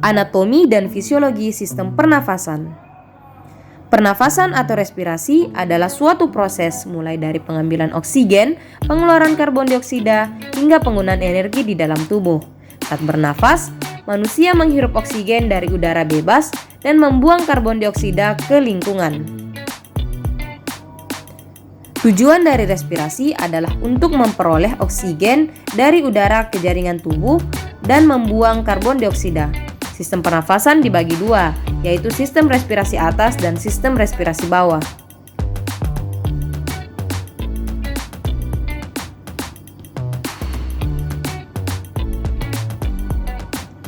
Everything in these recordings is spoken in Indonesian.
Anatomi dan fisiologi sistem pernafasan. Pernafasan atau respirasi adalah suatu proses mulai dari pengambilan oksigen, pengeluaran karbon dioksida, hingga penggunaan energi di dalam tubuh. Saat bernafas, manusia menghirup oksigen dari udara bebas dan membuang karbon dioksida ke lingkungan. Tujuan dari respirasi adalah untuk memperoleh oksigen dari udara ke jaringan tubuh dan membuang karbon dioksida. Sistem pernafasan dibagi dua, yaitu sistem respirasi atas dan sistem respirasi bawah.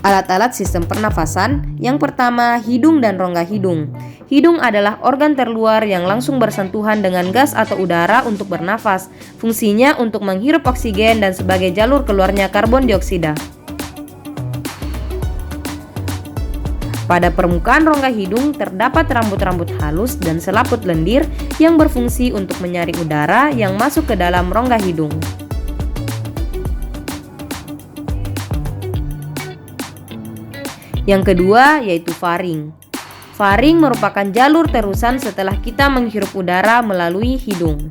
Alat-alat sistem pernafasan. Yang pertama, hidung dan rongga hidung. Hidung adalah organ terluar yang langsung bersentuhan dengan gas atau udara untuk bernafas. Fungsinya untuk menghirup oksigen dan sebagai jalur keluarnya karbon dioksida. Pada permukaan rongga hidung terdapat rambut-rambut halus dan selaput lendir yang berfungsi untuk menyaring udara yang masuk ke dalam rongga hidung. Yang kedua yaitu faring. Faring merupakan jalur terusan setelah kita menghirup udara melalui hidung.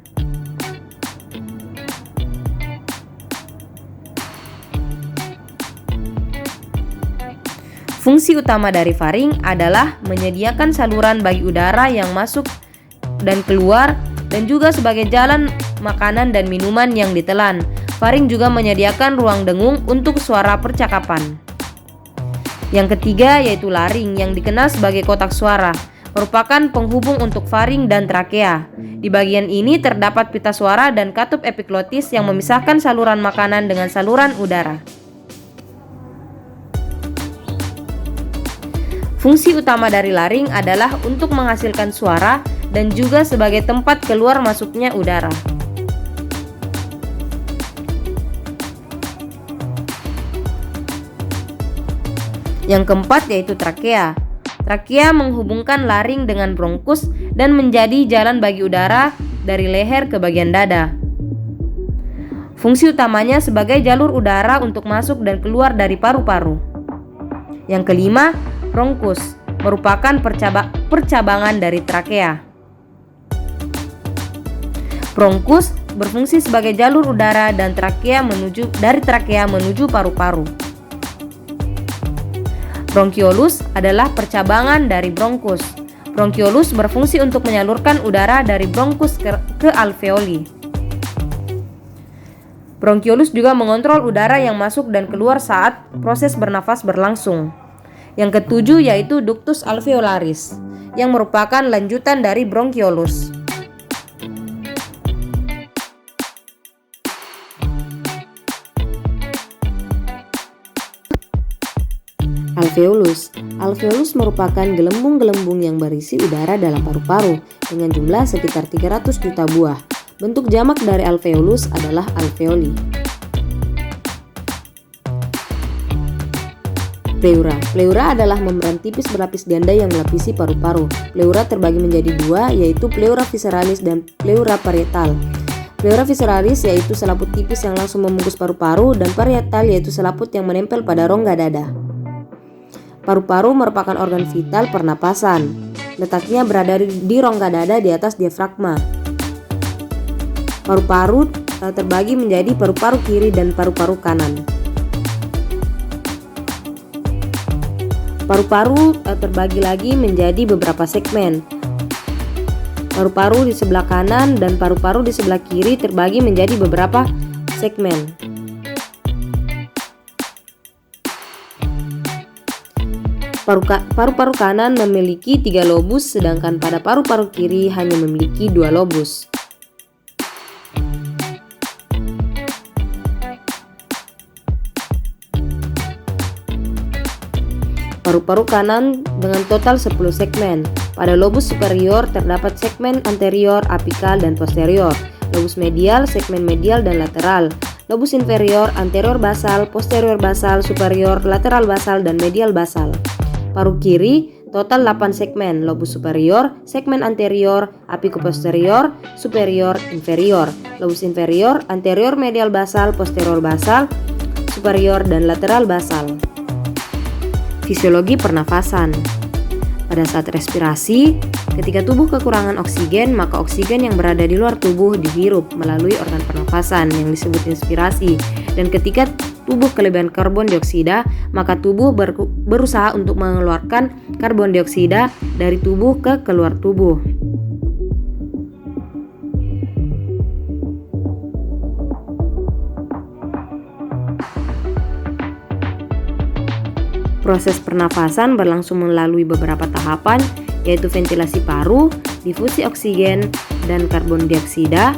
Fungsi utama dari faring adalah menyediakan saluran bagi udara yang masuk dan keluar dan juga sebagai jalan makanan dan minuman yang ditelan. Faring juga menyediakan ruang dengung untuk suara percakapan. Yang ketiga yaitu laring yang dikenal sebagai kotak suara, merupakan penghubung untuk faring dan trakea. Di bagian ini terdapat pita suara dan katup epiglotis yang memisahkan saluran makanan dengan saluran udara. Fungsi utama dari laring adalah untuk menghasilkan suara dan juga sebagai tempat keluar masuknya udara. Yang keempat yaitu trakea. Trakea menghubungkan laring dengan bronkus dan menjadi jalan bagi udara dari leher ke bagian dada. Fungsi utamanya sebagai jalur udara untuk masuk dan keluar dari paru-paru. Yang kelima, bronkus merupakan percabangan dari trakea. Bronkus berfungsi sebagai jalur udara dan dari trakea menuju paru-paru. Bronkiolus adalah percabangan dari bronkus. Bronkiolus berfungsi untuk menyalurkan udara dari bronkus ke alveoli. Bronkiolus juga mengontrol udara yang masuk dan keluar saat proses bernafas berlangsung. Yang ketujuh yaitu ductus alveolaris, yang merupakan lanjutan dari bronkiolus. Alveolus. Alveolus merupakan gelembung-gelembung yang berisi udara dalam paru-paru dengan jumlah sekitar 300 juta buah. Bentuk jamak dari alveolus adalah alveoli. Pleura. Pleura adalah membran tipis berlapis ganda yang melapisi paru-paru. Pleura terbagi menjadi dua, yaitu pleura visceralis dan pleura parietal. Pleura visceralis yaitu selaput tipis yang langsung membungkus paru-paru, dan parietal yaitu selaput yang menempel pada rongga dada. Paru-paru merupakan organ vital pernapasan. Letaknya berada di rongga dada di atas diafragma. Paru-paru terbagi menjadi paru-paru kiri dan paru-paru kanan. Paru-paru terbagi lagi menjadi beberapa segmen. Paru-paru di sebelah kanan dan paru-paru di sebelah kiri terbagi menjadi beberapa segmen. Paru-paru kanan memiliki 3 lobus, sedangkan pada paru-paru kiri hanya memiliki 2 lobus. Paru-paru kanan dengan total 10 segmen. Pada lobus superior terdapat segmen anterior, apikal, dan posterior. Lobus medial, segmen medial dan lateral. Lobus inferior, anterior basal, posterior basal, superior, lateral basal, dan medial basal. Paru kiri total 8 segmen, lobus superior, segmen anterior, apikoposterior, superior, inferior. Lobus inferior, anterior medial basal, posterior basal, superior, dan lateral basal. Fisiologi pernafasan. Pada saat respirasi, ketika tubuh kekurangan oksigen, maka oksigen yang berada di luar tubuh dihirup melalui organ pernafasan yang disebut inspirasi. Dan ketika tubuh kelebihan karbon dioksida, maka tubuh berusaha untuk mengeluarkan karbon dioksida dari tubuh ke keluar tubuh. Proses pernafasan berlangsung melalui beberapa tahapan, yaitu ventilasi paru, difusi oksigen dan karbon dioksida,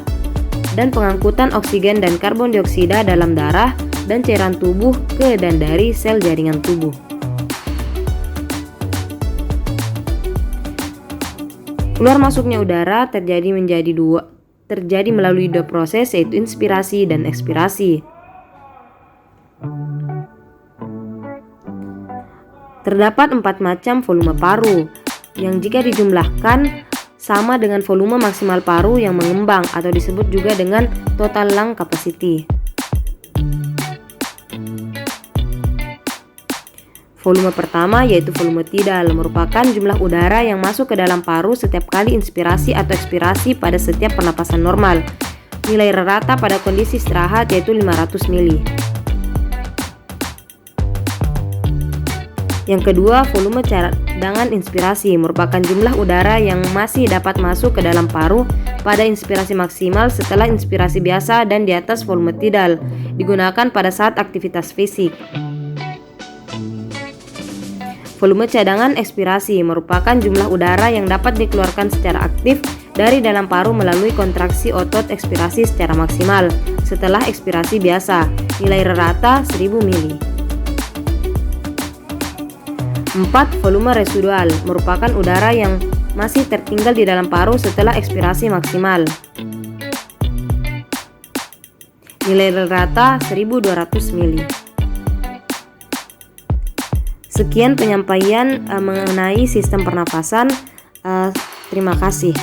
dan pengangkutan oksigen dan karbon dioksida dalam darah dan cairan tubuh ke dan dari sel jaringan tubuh. Keluar masuknya udara terjadi melalui dua proses, yaitu inspirasi dan ekspirasi. Terdapat 4 macam volume paru, yang jika dijumlahkan sama dengan volume maksimal paru yang mengembang atau disebut juga dengan total lung capacity. Volume pertama yaitu volume tidal, merupakan jumlah udara yang masuk ke dalam paru setiap kali inspirasi atau ekspirasi pada setiap pernapasan normal. Nilai rata pada kondisi istirahat yaitu 500 mili. Yang kedua, volume cadangan inspirasi, merupakan jumlah udara yang masih dapat masuk ke dalam paru pada inspirasi maksimal setelah inspirasi biasa dan di atas volume tidal, digunakan pada saat aktivitas fisik. Volume cadangan ekspirasi merupakan jumlah udara yang dapat dikeluarkan secara aktif dari dalam paru melalui kontraksi otot ekspirasi secara maksimal setelah ekspirasi biasa. Nilai rata 1000 mili. 4. Volume residual, merupakan udara yang masih tertinggal di dalam paru setelah ekspirasi maksimal. Nilai rata 1200 mili. Sekian penyampaian mengenai sistem pernafasan. Terima kasih.